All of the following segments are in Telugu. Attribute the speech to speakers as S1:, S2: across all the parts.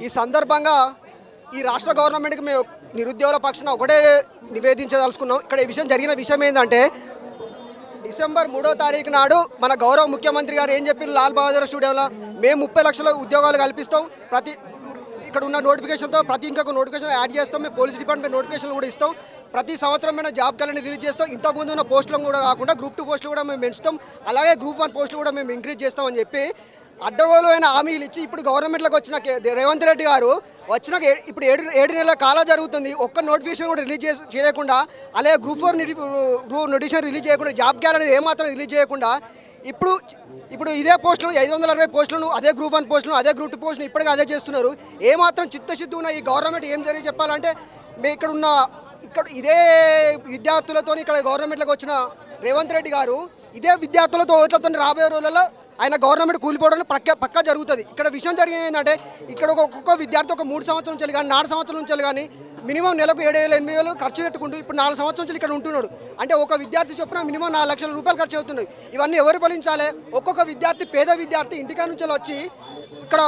S1: ఈ సందర్భంగా ఈ రాష్ట్ర గవర్నమెంట్కి మేము నిరుద్యోగుల పక్షాన ఒకటే నివేదించదలుచుకున్నాం. ఇక్కడ ఈ విషయం జరిగిన విషయం ఏంటంటే డిసెంబర్ 3వ తారీఖు నాడు మన గౌరవ ముఖ్యమంత్రి గారు ఏం చెప్పారు, లాల్ బహదూర్ స్టూడియోలో మేము 30 లక్షల ఉద్యోగాలు కల్పిస్తాం, ప్రతి ఇక్కడ ఉన్న నోటిఫికేషన్తో ప్రతి ఇంకొక నోటిఫికేషన్ యాడ్ చేస్తాం, మేము పోలీస్ డిపార్ట్మెంట్ నోటిఫికేషన్ కూడా ఇస్తాం, ప్రతి సంవత్సరం మేము జాబ్ క్యాలెండర్ రిలీజ్ చేస్తాం, ఇంతకుముందు ఉన్న పోస్టులను కూడా కాకుండా గ్రూప్ 2 పోస్టులు కూడా మేము పెంచుతాం, అలాగే గ్రూప్ 1 పోస్టులు కూడా మేము ఇంక్రీజ్ చేస్తామని చెప్పి అడ్డగోలైన హామీలు ఇచ్చి ఇప్పుడు గవర్నమెంట్లోకి వచ్చిన రేవంత్ రెడ్డి గారు వచ్చినాక ఇప్పుడు ఏడు నెలల కాలం జరుగుతుంది, ఒక్క నోటిఫికేషన్ కూడా రిలీజ్ చేయకుండా, అలాగే గ్రూప్ 4 నోటిఫికేషన్ రిలీజ్ చేయకుండా, జాబ్ క్యాలెండర్ ఏమాత్రం రిలీజ్ చేయకుండా ఇప్పుడు ఇదే పోస్టులు 560 పోస్టులను, అదే గ్రూప్ 1 పోస్టులను, అదే గ్రూప్ 2 పోస్టులు ఇప్పటికీ అదే చేస్తున్నారు. ఏమాత్రం చిత్తశుద్ధి ఉన్న ఈ గవర్నమెంట్ ఏం జరిగి చెప్పాలంటే ఇక్కడ ఇదే విద్యార్థులతో ఇక్కడ గవర్నమెంట్లోకి వచ్చిన రేవంత్ రెడ్డి గారు ఇదే విద్యార్థులతో ఓట్లతో రాబోయే రోజులలో ఆయన గవర్నమెంట్ కూలిపోవడం పక్కా జరుగుతుంది. ఇక్కడ విషయం జరిగింది ఏంటంటే ఇక్కడ ఒక్కొక్క విద్యార్థి ఒక 3 సంవత్సరం నుంచి కానీ 4 సంవత్సరం నుంచి కానీ మినిమం నెలకు 7,000-8,000 ఖర్చు పెట్టుకుంటూ ఇప్పుడు 4 సంవత్సరం నుంచి ఇక్కడ ఉంటున్నాడు. అంటే ఒక విద్యార్థి చొప్పున మినిమం 4 లక్షల రూపాయలు ఖర్చు అవుతున్నాయి. ఇవన్నీ ఎవరు భరించాలి? ఒక్కొక్క విద్యార్థి, పేద విద్యార్థి ఇంటికా నుంచి వచ్చి ఇక్కడ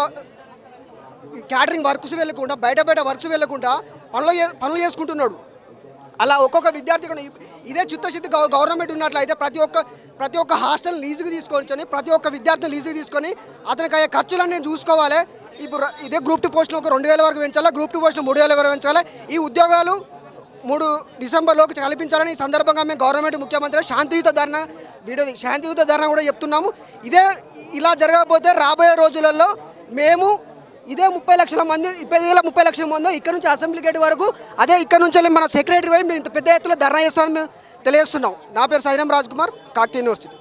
S1: క్యాటరింగ్ వర్క్స్ వెళ్ళకుండా, బయట వర్క్స్ వెళ్ళకుండా పనులు చేసుకుంటున్నాడు. అలా ఒక్కొక్క విద్యార్థి ఇదే చిత్తశుద్ధి గవర్నమెంట్ ఉన్నట్లయితే ప్రతి ఒక్క హాస్టల్ లీజుకి తీసుకొని, ప్రతి ఒక్క విద్యార్థిని లీజుకి తీసుకొని అతనికి అయ్యే ఖర్చులన్నీ చూసుకోవాలి. ఇప్పుడు ఇదే గ్రూప్ 2 పోస్టులు ఒక 2,000 వరకు పెంచాలి, గ్రూప్ 2 పోస్టులు 3,000 వరకు పెంచాలి. ఈ ఉద్యోగాలు 3 డిసెంబర్లోకి కల్పించాలని ఈ సందర్భంగా మేము గవర్నమెంట్ ముఖ్యమంత్రి శాంతియుత ధర్నా కూడా చెప్తున్నాము. ఇలా జరగకపోతే రాబోయే రోజులలో మేము ఇదే 30 లక్షల మంది, 30 లక్షల మంది ఇక్కడ నుంచి అసెంబ్లీ గేట్ వరకు, అదే ఇక్కడ నుంచి మన సెక్రటరీ వైపు మేము ఇంత పెద్ద ఎత్తున ధర్నా చేస్తామని మేము తెలియజేస్తున్నాం. నా పేరు సైరం రాజ్ కుమార్, కాకతీయ యూనివర్సిటీ.